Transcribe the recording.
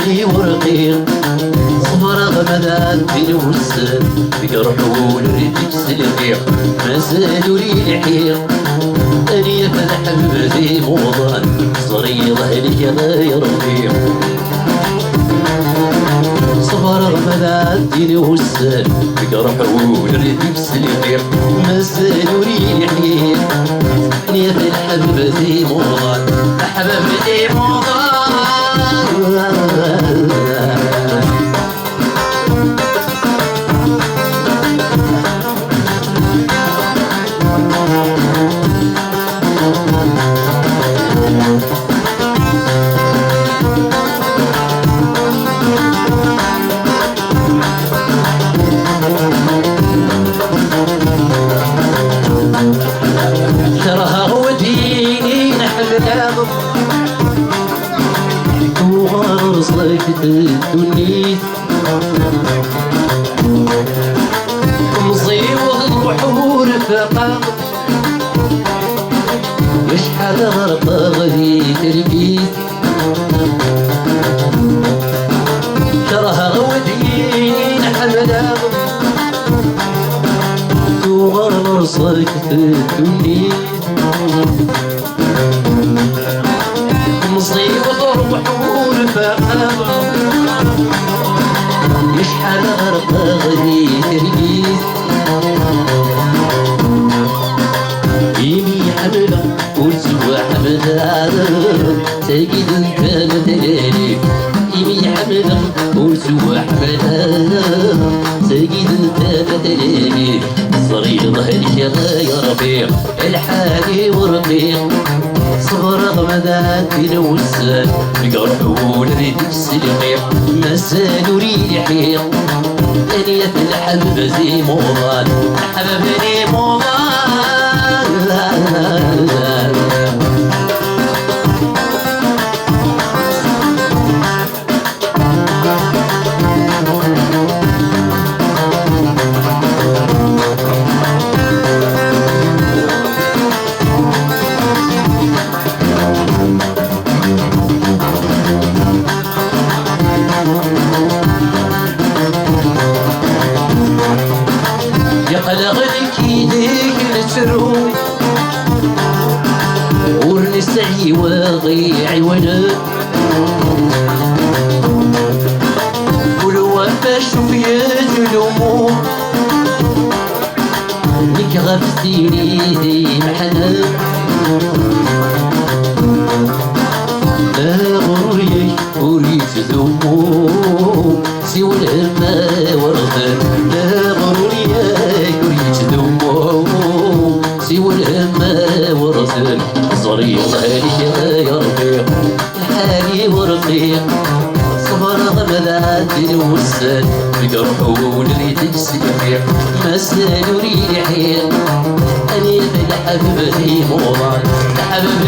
الحالي ورقيق صبر غمدان في الوسط بجرحه نريدك سلقيق ما زالوا لي الحيق أني فالحب في موضان صري ظهري يا ربيع صبر رمضان ديني وسال بجرحه نريدك سلقيق ما زالوا لي الحيق أني فالحب في موضان أحبب في موضان شرها وديني نحلام وغار صيفة الدنيا مصيبة البحور فقط يشحال غرقة غدي تربيت شرها وديني نحلام وغار صيفة الدنيا مصيبة البحور فقط يشحال غرقة غدي تربيت يمي حملة وسوى حملة ساقد انت مثالي يمي حملة وسوى حملة ساقد انت مثالي صغير ظهري يا ربيع الحالي ورقيق صبر غمدان في الوسال بجرحه نريدك سلقيق ما زالوا لي حيق أني في الحبب زي موضان حببني موضان يقلغلك يديك السروي ورنسعي وضيعي ولد ولو فاشو في الهموم لك غفتيني ذي محنة لا غريك وريت ذموم سوى الهمة ورثك لا غريك وريت ذموم سوى الهمة ورثك صريح ظهري يا ربيع الحالي ورقيق صبر غمدان الوسال بجرحه نريدك سلقيق ما زالوا لي حيق أني في الحبب في موضان الحبب